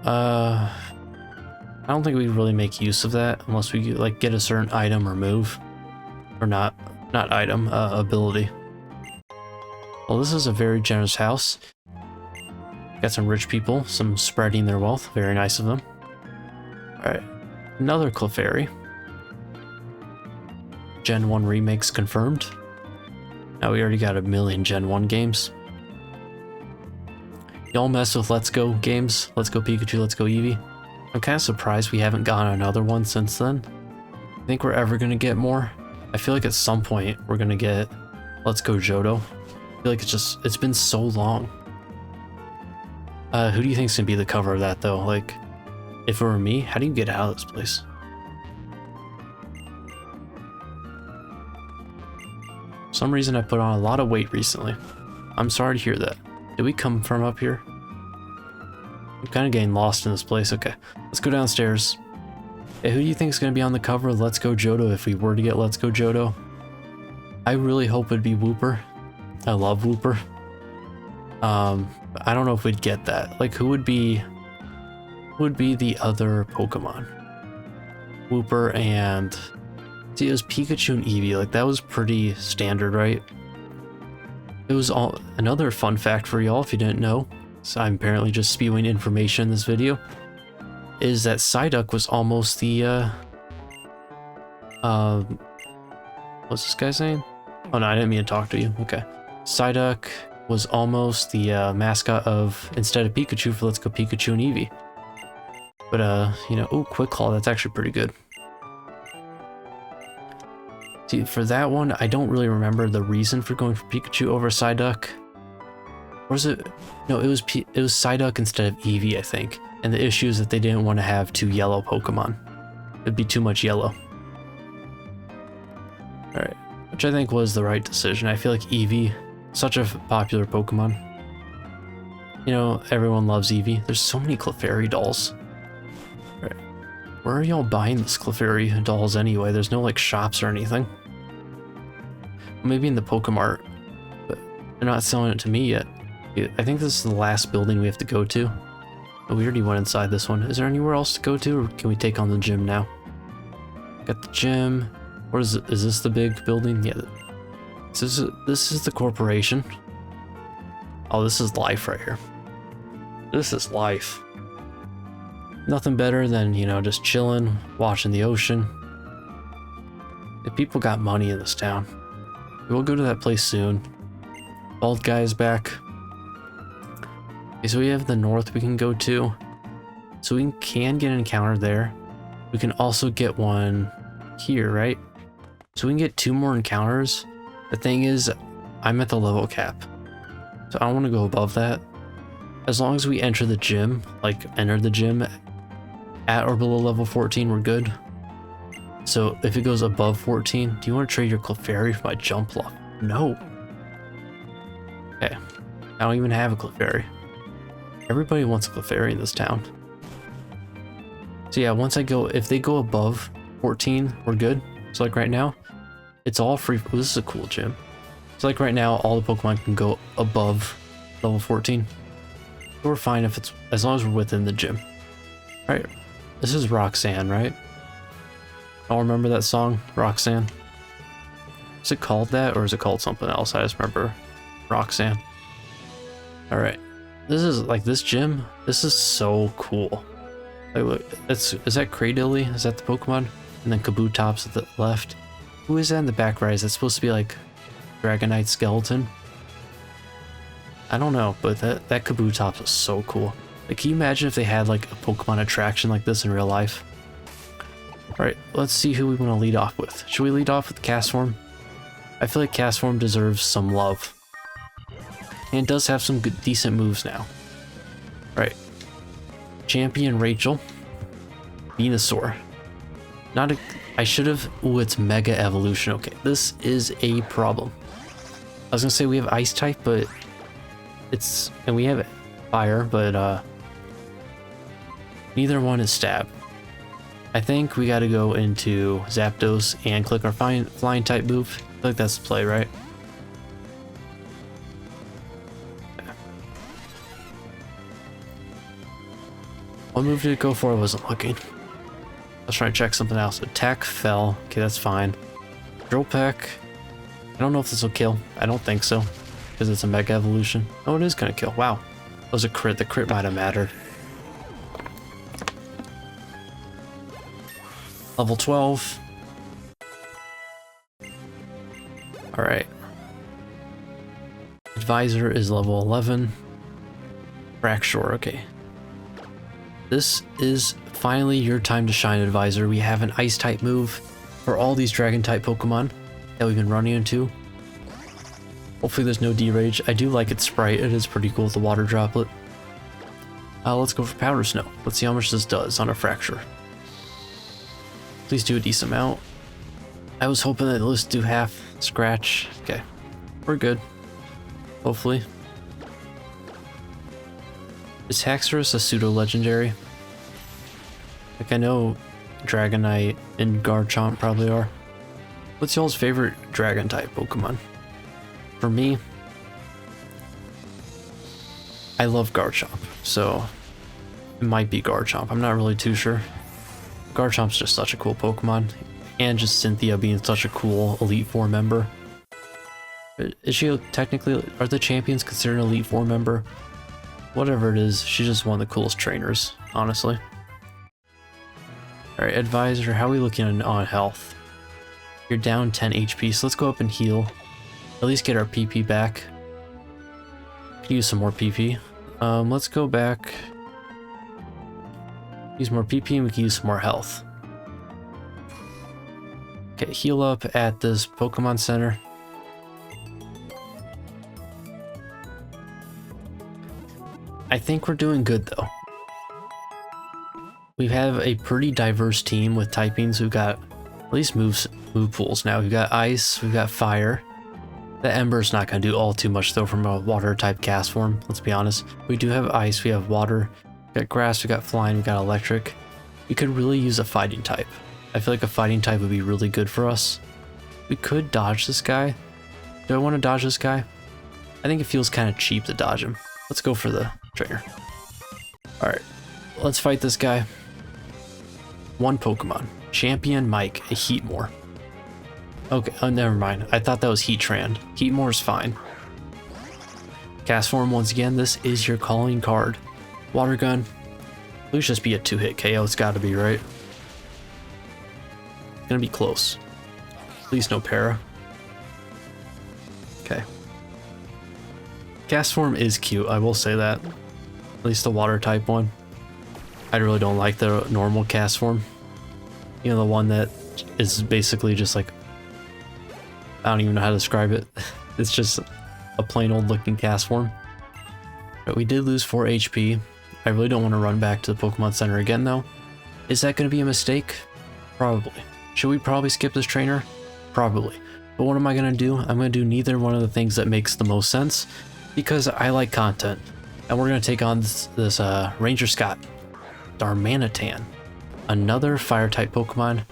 I don't think we really make use of that unless we like get a certain item or move, or not item, ability. Well, this is a very generous house. Got some rich people, some spreading their wealth. Very nice of them. All right, another Clefairy. Gen 1 remakes confirmed. Now we already got a million Gen 1 games. Y'all mess with Let's Go games. Let's Go Pikachu, Let's Go Eevee. I'm kind of surprised we haven't gotten another one since then. I think we're ever going to get more. I feel like at some point we're going to get Let's Go Johto. I feel like it's been so long. Who do you think's going to be the cover of that though? Like, if it were me, how do you get out of this place? For some reason I put on a lot of weight recently. I'm sorry to hear that. Did we come from up here? I'm kind of getting lost in this place. Okay, let's go downstairs. Hey, who do you think is going to be on the cover of Let's Go Johto if we were to get Let's Go Johto? I really hope it'd be Wooper. I love Wooper. I don't know if we'd get that. Like, who would be the other Pokemon? Wooper and... See, it was Pikachu and Eevee. Like, that was pretty standard, right? It was all... Another fun fact for y'all, if you didn't know, so I'm apparently just spewing information in this video, is that Psyduck was almost the, what's this guy saying? Oh no, I didn't mean to talk to you. Okay. Psyduck was almost the, mascot of, instead of Pikachu, for Let's Go Pikachu and Eevee. But, you know, ooh, Quick Claw, that's actually pretty good. See, for that one, I don't really remember the reason for going for Pikachu over Psyduck. Or was it? No, it was Psyduck instead of Eevee, I think. And the issue is that they didn't want to have 2 yellow Pokemon. It'd be too much yellow. Alright, which I think was the right decision. I feel like Eevee, such a popular Pokemon. You know, everyone loves Eevee. There's so many Clefairy dolls. Alright, where are y'all buying this Clefairy dolls anyway? There's no like shops or anything. Maybe in the Pokemart, but they're not selling it to me yet. I think this is the last building we have to go to. Oh, we already went inside this one. Is there anywhere else to go to, or can we take on the gym now? Got the gym. What is it? Is this the big building? Yeah. This is the corporation. Oh, this is life right here. This is life. Nothing better than, you know, just chilling, watching the ocean. If people got money in this town. We'll go to that place soon. Bald guy is back. Okay, so we have the north we can go to. So we can get an encounter there. We can also get one here, right? So we can get 2 more encounters. The thing is, I'm at the level cap. So I don't want to go above that. As long as we enter the gym, like enter the gym at or below level 14, we're good. So if it goes above 14, do you want to trade your Clefairy for my Jumpluff? No. Okay, I don't even have a Clefairy. Everybody wants a Clefairy in this town. So yeah, once I go, if they go above 14, we're good. So like right now, it's all free. Oh, this is a cool gym. So like right now, all the Pokemon can go above level 14. So we're fine if it's, as long as we're within the gym. All right, this is Roxanne, right? I'll remember that song, Roxanne. Is it called that, or is it called something else? I just remember Roxanne. All right, this is like this gym. This is so cool. Like, look, is that Cradily? Is that the Pokemon? And then Kabutops at the left. Who is that in the back right? Is that supposed to be like Dragonite Skeleton? I don't know, but that Kabutops is so cool. Like, can you imagine if they had like a Pokemon attraction like this in real life? Alright, let's see who we want to lead off with. Should we lead off with Castform? I feel like Castform deserves some love. And does have some good, decent moves now. Right. Champion Rachel. Venusaur. Not a... I should have... Ooh, it's Mega Evolution. Okay, this is a problem. I was gonna say we have Ice type, but... It's... And we have Fire, but neither one is Stab. I think we gotta go into Zapdos and click our flying type move. I feel like that's the play, right? What move did it go for? I wasn't looking. I was trying to check something else. Attack fell. Okay, that's fine. Drill Peck. I don't know if this will kill. I don't think so. Because it's a Mega Evolution. Oh, it is gonna kill. Wow. That was a crit. The crit might have mattered. Level 12. Alright. Advisor is level 11. Fracture, okay. This is finally your time to shine, Advisor. We have an Ice type move for all these Dragon type Pokemon that we've been running into. Hopefully there's no D-Rage. I do like its sprite. It is pretty cool with the water droplet. Let's go for Powder Snow. Let's see how much this does on a Fracture. Please do a decent amount. I was hoping that let's do half scratch. Okay, we're good. Hopefully. Is Haxorus a pseudo-legendary? Like, I know Dragonite and Garchomp probably are. What's y'all's favorite Dragon type Pokemon? For me, I love Garchomp, so it might be Garchomp. I'm not really too sure. Garchomp's just such a cool Pokemon, and just Cynthia being such a cool Elite Four member. Is she technically, are the champions considered an Elite Four member? Whatever it is, she's just one of the coolest trainers, honestly. Alright, Advisor, how are we looking on health? You're down 10 HP, so let's go up and heal. At least get our PP back. Could use some more PP. Let's go back. Use more PP and we can use some more health. Okay, heal up at this Pokemon Center. I think we're doing good though. We have a pretty diverse team with typings. We've got at least move pools now. We've got Ice, we've got Fire. The Ember's not going to do all too much though from a water type cast form, let's be honest. We do have Ice, we have Water, we got Grass, we got Flying, we got Electric. We could really use a Fighting type. I feel like a Fighting type would be really good for us. We could dodge this guy. Do I want to dodge this guy? I think it feels kind of cheap to dodge him. Let's go for the trainer. Alright, let's fight this guy. One Pokemon. Champion Mike, a Heatmore. Okay, oh, never mind. I thought that was Heatran. Heatmore's fine. Cast form once again. This is your calling card. Water Gun. Please just be a 2-hit KO. It's gotta be, right? It's gonna be close. Please no para. Okay. Cast form is cute, I will say that. At least the water type one. I really don't like the normal cast form. You know, the one that is basically just like, I don't even know how to describe it. It's just a plain old looking cast form. But we did lose 4 HP. I really don't want to run back to the Pokemon Center again though. Is that going to be a mistake? Probably. Should we probably skip this trainer? Probably. But what am I going to do? I'm going to do neither one of the things that makes the most sense because I like content. And we're going to take on this Ranger Scott. Darmanitan. Another fire type Pokemon.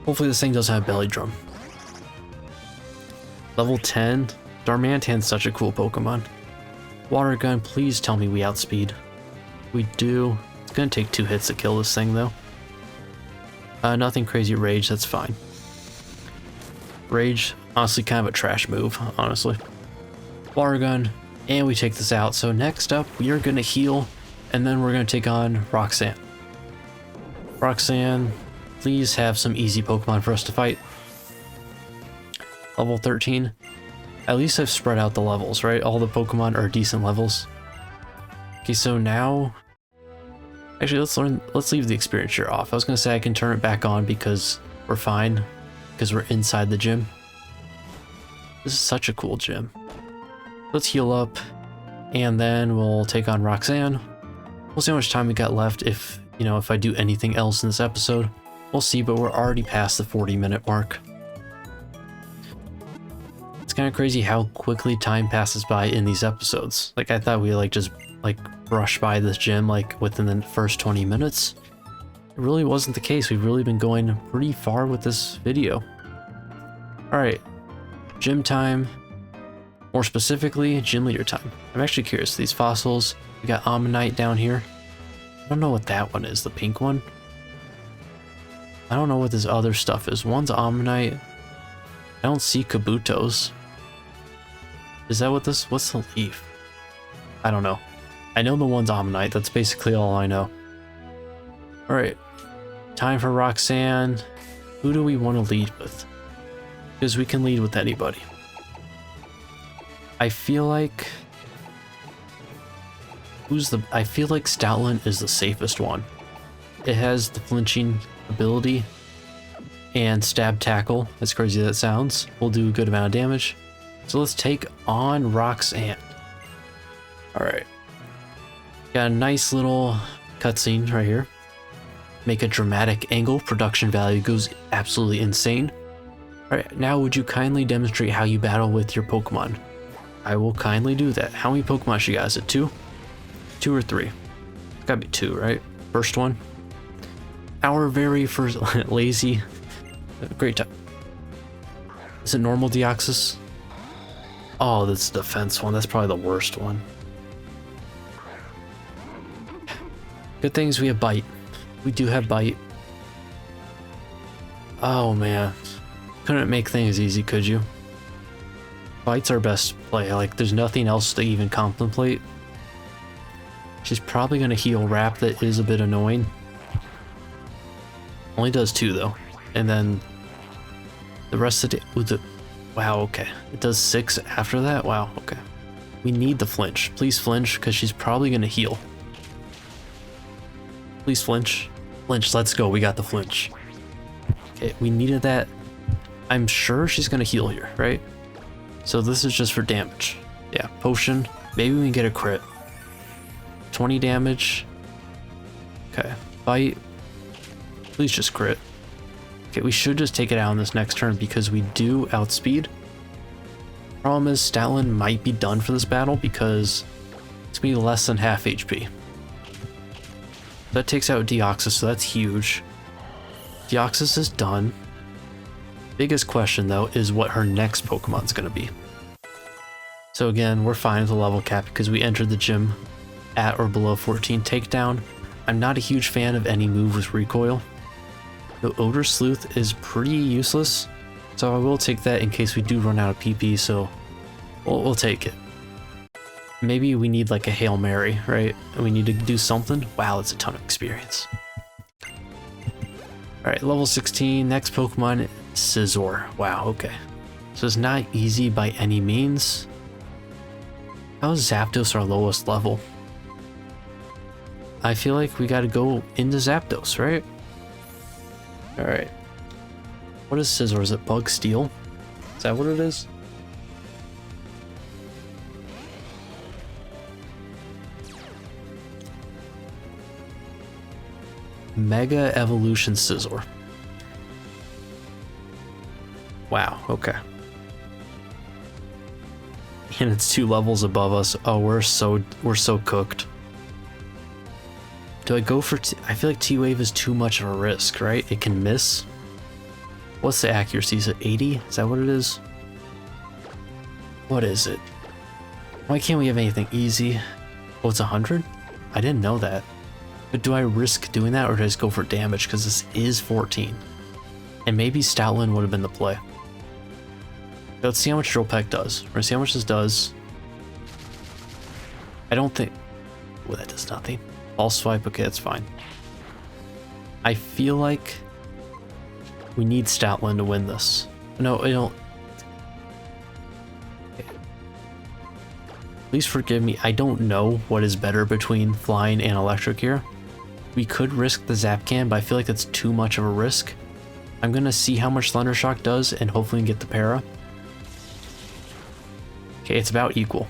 Hopefully this thing doesn't have belly drum. Level 10. Darmanitan's such a cool Pokemon. Water Gun, please tell me we outspeed. We do. It's gonna take 2 hits to kill this thing though. Nothing crazy Rage, that's fine. Rage, honestly kind of a trash move, honestly. Water Gun, and we take this out. So next up, we are gonna heal, and then we're gonna take on Roxanne. Roxanne, please have some easy Pokemon for us to fight. Level 13. At least I've spread out the levels, right? All the Pokemon are decent levels. Okay, so now... Actually, let's leave the experience share off. I was gonna say I can turn it back on because we're fine. Because we're inside the gym. This is such a cool gym. Let's heal up. And then we'll take on Roxanne. We'll see how much time we got left if, if I do anything else in this episode. We'll see, but we're already past the 40-minute mark. It's kind of crazy how quickly time passes by in these episodes. Like, I thought we just brush by this gym within the first 20 minutes. It really wasn't the case. We've really been going pretty far with this video. Alright, gym time. More specifically, gym leader time. I'm actually curious. These fossils, we got Ammonite down here. I don't know what that one is, the pink one. I don't know what this other stuff is. One's Ammonite. I don't see Kabutos. Is that what this, what's the leaf? I don't know. I know the one's Ammonite. That's basically all I know. Alright, time for Roxanne. Who do we want to lead with? Because we can lead with anybody. I feel like... I feel like Stoutland is the safest one. It has the flinching ability and stab tackle. As crazy as that sounds, will do a good amount of damage. So let's take on Roxanne. Alright. Got a nice little cutscene right here. Make a dramatic angle. Production value goes absolutely insane. Alright, now would you kindly demonstrate how you battle with your Pokemon? I will kindly do that. How many Pokemon she got? Is it 2? 2 or 3? It's gotta be 2, right? First one. Our very first lazy. Great time. Is it normal Deoxys? Oh, that's the defense one. That's probably the worst one. Good things we have Bite. We do have Bite. Oh man. Couldn't make things easy, could you? Bite's our best play. There's nothing else to even contemplate. She's probably gonna heal Wrap. That is a bit annoying. Only does 2 though. And then the rest of the wow, okay. It does 6 after that? Wow, okay. We need the flinch. Please flinch, because she's probably gonna heal. Please flinch. Flinch, let's go. We got the flinch. Okay, we needed that. I'm sure she's gonna heal here, right? So this is just for damage. Yeah, potion. Maybe we can get a crit. 20 damage. Okay, Bite. Please just crit. Okay, we should just take it out on this next turn because we do outspeed. Problem is, Stoutland might be done for this battle because it's gonna be less than half HP. That takes out Deoxys, so that's huge. Deoxys is done. Biggest question though is what her next Pokemon's gonna be. So again, we're fine with the level cap because we entered the gym at or below 14 takedown. I'm not a huge fan of any move with recoil. The Odor Sleuth is pretty useless, so I will take that in case we do run out of PP, so we'll take it. Maybe we need a Hail Mary, right? We need to do something. Wow, that's a ton of experience. Alright, level 16, next Pokemon, Scizor. Wow, okay. So it's not easy by any means. How is Zapdos our lowest level? I feel like we gotta go into Zapdos, right? Alright. What is Scizor? Is it Bug Steel? Is that what it is? Mega Evolution Scizor. Wow, okay. And it's 2 levels above us. Oh, we're so cooked. Do I go for I feel like T-Wave is too much of a risk, right? It can miss. What's the accuracy? Is it 80? Is that what it is? What is it? Why can't we have anything easy? Oh, it's 100? I didn't know that. But do I risk doing that or do I just go for damage? Because this is 14. And maybe Stoutland would have been the play. Let's see how much Drill Peck does. We're gonna see how much this does. I don't think... Oh, that does nothing. Pulse Swipe, okay, that's fine. I feel like we need Stoutland to win this. No, I don't... Please forgive me, I don't know what is better between Flying and Electric here. We could risk the Zapcan, but I feel like that's too much of a risk. I'm gonna see how much Thunder Shock does and hopefully get the para. Okay, it's about equal.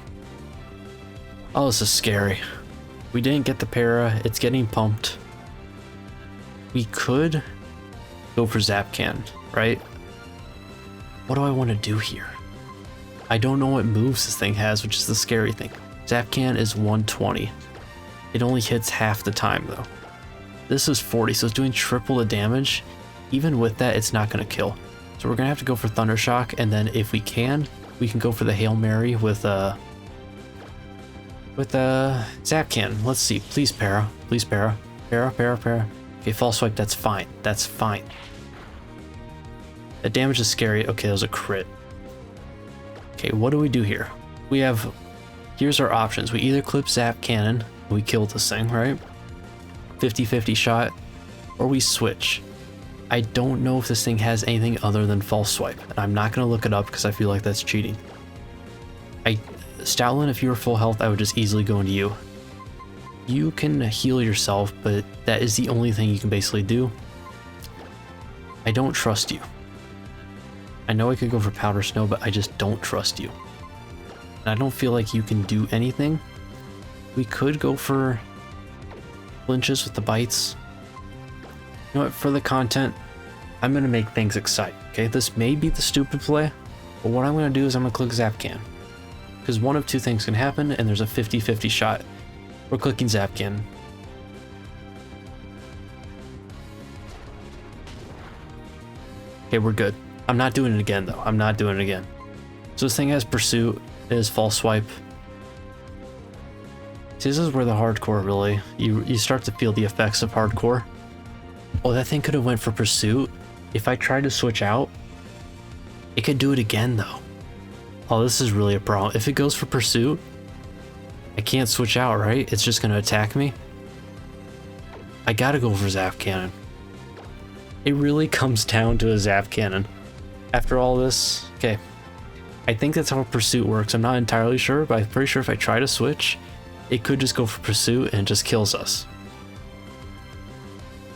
Oh, this is scary. We didn't get the para. It's getting pumped. We could go for Zapcan, right? What do I want to do here? I don't know what moves this thing has, which is the scary thing. Zapcan is 120. It only hits half the time though. This is 40, so it's doing triple the damage. Even with that, it's not going to kill. So we're going to have to go for Thunder Shock, and then if we can go for the Hail Mary with Zapcan. Let's see. Please para. Please para. Para. Okay, False Swipe, that's fine. That's fine. That damage is scary. Okay, that was a crit. Okay, what do we do here? Here's our options. We either clip Zap Cannon, we kill this thing, right? 50-50 shot, or we switch. I don't know if this thing has anything other than False Swipe, and I'm not going to look it up because I feel like that's cheating. Stoutland, if you were full health, I would just easily go into you. You can heal yourself, but that is the only thing you can basically do. I don't trust you. I know I could go for Powder Snow, but I just don't trust you. And I don't feel like you can do anything. We could go for flinches with the bites. You know what, for the content, I'm going to make things exciting, okay? This may be the stupid play, but what I'm going to do is I'm going to click Zapcan. Because one of two things can happen, and there's a 50-50 shot. We're clicking Zapcan. Okay, we're good. I'm not doing it again, though. I'm not doing it again. So this thing has Pursuit, it is False Swipe. See, this is where the hardcore really, you start to feel the effects of hardcore. Oh, that thing could have went for Pursuit. If I tried to switch out, it could do it again, though. Oh, this is really a problem. If it goes for Pursuit, I can't switch out, right? It's just going to attack me. I gotta go for Zap Cannon. It really comes down to a Zap Cannon. After all this, okay. I think that's how Pursuit works. I'm not entirely sure, but I'm pretty sure if I try to switch, it could just go for Pursuit and it just kills us.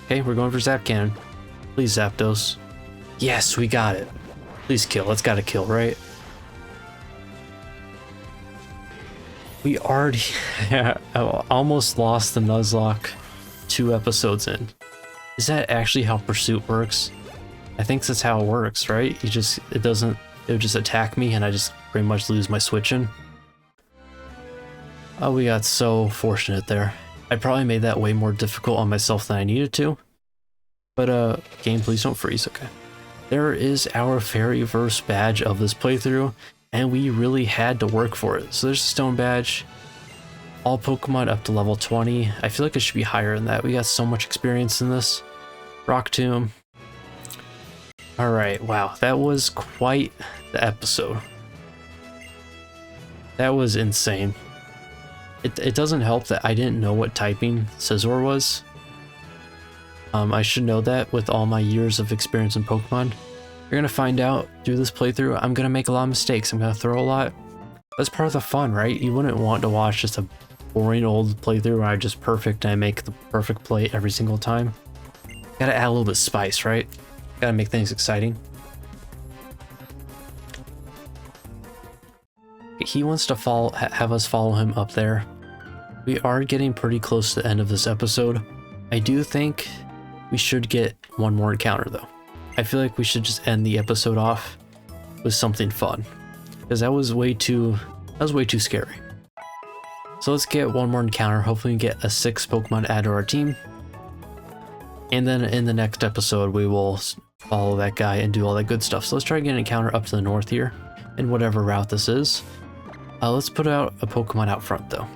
Okay, we're going for Zap Cannon. Please, Zapdos. Yes, we got it. Please kill. Let's gotta kill, right? We already almost lost the Nuzlocke 2 episodes in. Is that actually how Pursuit works? I think that's how it works, right? It would just attack me and I just pretty much lose my switching. Oh, we got so fortunate there. I probably made that way more difficult on myself than I needed to. But game, please don't freeze, okay. There is our Fairyverse badge of this playthrough, and we really had to work for it. So there's a stone badge. All Pokemon up to level 20. I feel like it should be higher than that. We got so much experience in this. Rock Tomb. Alright, wow, that was quite the episode. That was insane. It doesn't help that I didn't know what typing Scizor was. I should know that with all my years of experience in Pokemon. You're gonna find out through this playthrough. I'm gonna make a lot of mistakes. I'm gonna throw a lot. That's part of the fun, right? You wouldn't want to watch just a boring old playthrough where I'm just perfect and I make the perfect play every single time. Gotta add a little bit of spice, right? Gotta make things exciting. He wants to have us follow him up there. We are getting pretty close to the end of this episode. I do think we should get one more encounter though. I feel like we should just end the episode off with something fun, because that was way too scary. So let's get one more encounter. Hopefully we get a 6th Pokemon add to our team. And then in the next episode, we will follow that guy and do all that good stuff. So let's try to get an encounter up to the north here, in whatever route this is. Let's put out a Pokemon out front though.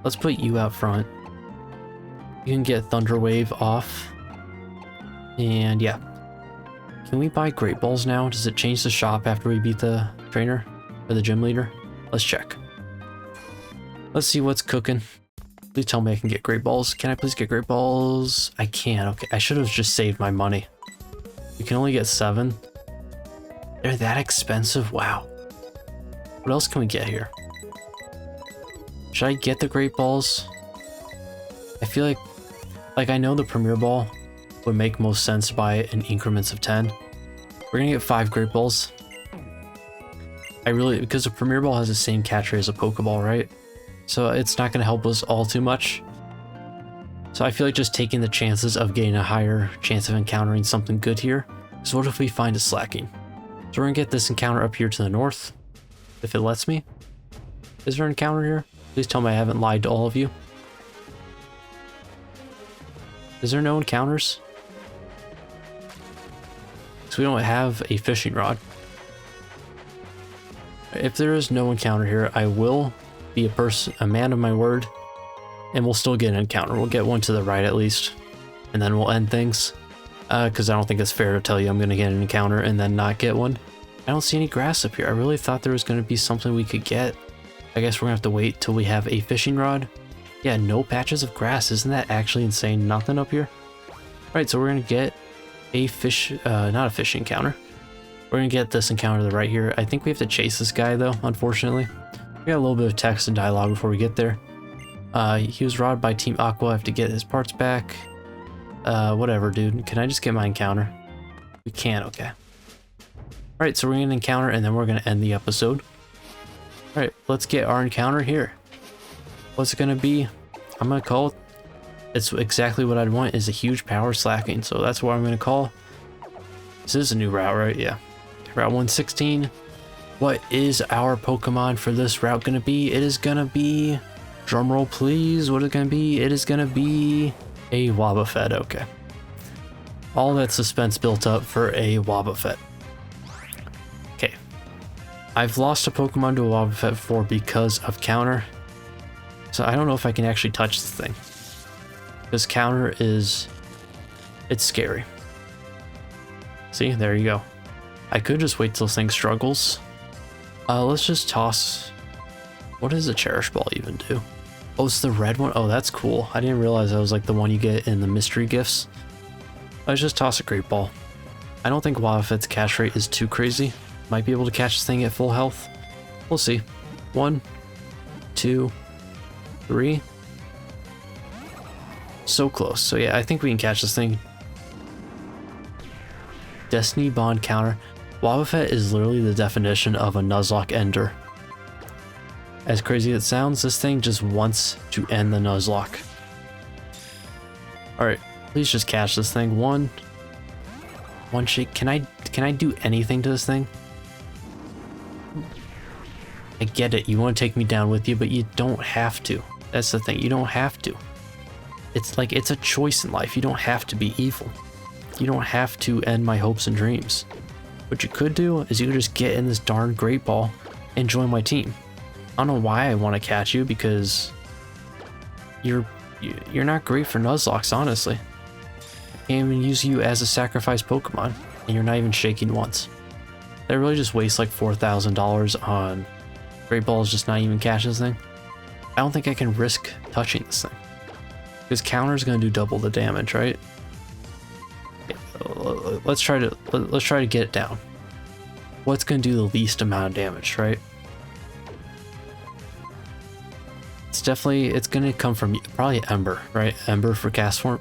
Let's put you out front. You can get Thunder Wave off. And yeah. Can we buy Great Balls now? Does it change the shop after we beat the trainer or the gym leader? Let's check. Let's see what's cooking. Please tell me I can get Great Balls. Can I please get Great Balls? I can. Okay, I should have just saved my money. You can only get 7. They're that expensive? Wow. What else can we get here? Should I get the Great Balls? I feel like I know the Premier Ball would make most sense to buy it in increments of 10. We're gonna get 5 Great Balls. Because the Premier Ball has the same catch rate as a Pokeball, right? so it's not going to help us all too much. So I feel like just taking the chances of getting a higher chance of encountering something good here. Because what if we find a slacking? So we're going to get this encounter up here to the north, if it lets me. Is there an encounter here? Please tell me I haven't lied to all of you. Is there no encounters? Because we don't have a fishing rod. If there is no encounter here, I will be a man of my word, and we'll still get an encounter. We'll get one to the right at least, and then we'll end things. Because I don't think it's fair to tell you I'm going to get an encounter and then not get one. I don't see any grass up here. I really thought there was going to be something we could get. I guess we're going to have to wait till we have a fishing rod. Yeah, no patches of grass. Isn't that actually insane? Nothing up here? Alright, so we're going to get a not a fishing encounter. We're going to get this encounter to the right here. I think we have to chase this guy though, unfortunately. We got a little bit of text and dialogue before we get there. He was robbed by Team Aqua. I have to get his parts back. Whatever, dude. Can I just get my encounter? We can, okay. Alright, so we're going to encounter and then we're going to end the episode. Alright, let's get our encounter here. What's it going to be? I'm going to call it. It's exactly what I'd want, is a huge power slacking. So that's what I'm going to call. This is a new route, right? Yeah. Route 116. What is our Pokemon for this route going to be? It is going to be... Drumroll, please. What is it going to be? It is going to be... a Wobbuffet, okay. All that suspense built up for a Wobbuffet. Okay. I've lost a Pokemon to a Wobbuffet before because of counter. So I don't know if I can actually touch this thing. This counter is... it's scary. See, there you go. I could just wait till this thing struggles. Let's just toss... what does a Cherish Ball even do? Oh, it's the red one? Oh, that's cool. I didn't realize that was like the one you get in the mystery gifts. Let's just toss a Great Ball. I don't think Wobbuffet's catch rate is too crazy. Might be able to catch this thing at full health. We'll see. 1, 2, 3. So close. So yeah, I think we can catch this thing. Destiny Bond counter. Wobbuffet is literally the definition of a Nuzlocke ender. As crazy as it sounds, this thing just wants to end the Nuzlocke. Alright, please just catch this thing. One shake. Can I do anything to this thing? I get it, you want to take me down with you, but you don't have to. That's the thing, you don't have to. It's like, it's a choice in life. You don't have to be evil. You don't have to end my hopes and dreams. What you could do is you could just get in this darn Great Ball and join my team. I don't know why I want to catch you, because you're not great for Nuzlocks, honestly. I can't even use you as a sacrifice Pokemon, and you're not even shaking once. That really just wastes like $4,000 on Great Balls just not even catch this thing. I don't think I can risk touching this thing, because counter's gonna do double the damage, right? Let's try to get it down. What's gonna do the least amount of damage, right? It's gonna come from probably Ember, right? Ember for cast form.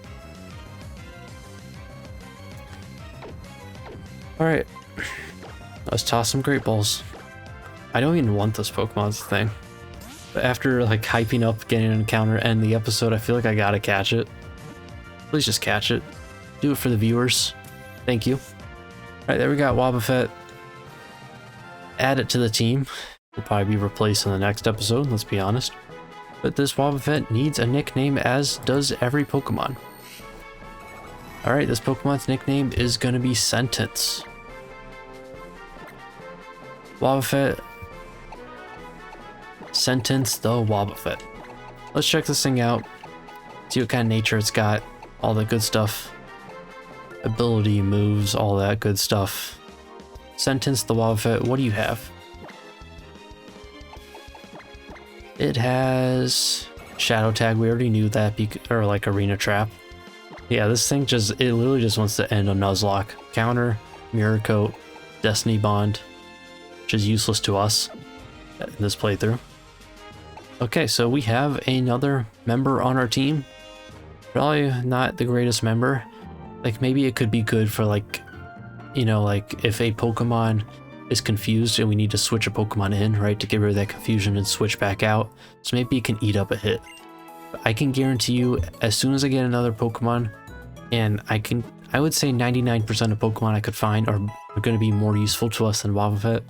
Alright. Let's toss some Great Balls. I don't even want this Pokemon's thing. But after like hyping up getting an encounter and the episode, I feel like I gotta catch it. Please just catch it. Do it for the viewers. Thank you. Alright, there we got Wobbuffet. Add it to the team. We'll probably be replaced in the next episode, let's be honest. But this Wobbuffet needs a nickname, as does every Pokemon. Alright, this Pokemon's nickname is gonna be Sentence. Wobbuffet. Sentence the Wobbuffet. Let's check this thing out. See what kind of nature it's got. All that good stuff. Ability, moves, all that good stuff. Sentence the Wobbuffet. What do you have? It has Shadow Tag. We already knew that, or like Arena Trap. Yeah, this thing it literally just wants to end a Nuzlocke. Counter, Mirror Coat, Destiny Bond, which is useless to us in this playthrough. Okay, so we have another member on our team. Probably not the greatest member. Like, maybe it could be good for like, you know, like if a Pokemon is confused and we need to switch a Pokemon in, right, to get rid of that confusion and switch back out. So maybe it can eat up a hit. But I can guarantee you, as soon as I get another Pokemon, and I would say 99% of Pokemon I could find are going to be more useful to us than Wobbuffet.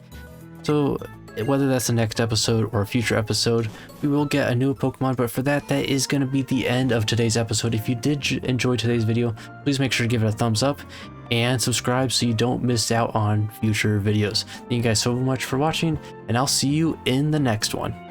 So whether that's the next episode or a future episode, we will get a new Pokemon. But for that is going to be the end of today's episode. If you did enjoy today's video, please make sure to give it a thumbs up and subscribe so you don't miss out on future videos. Thank you guys so much for watching, and I'll see you in the next one.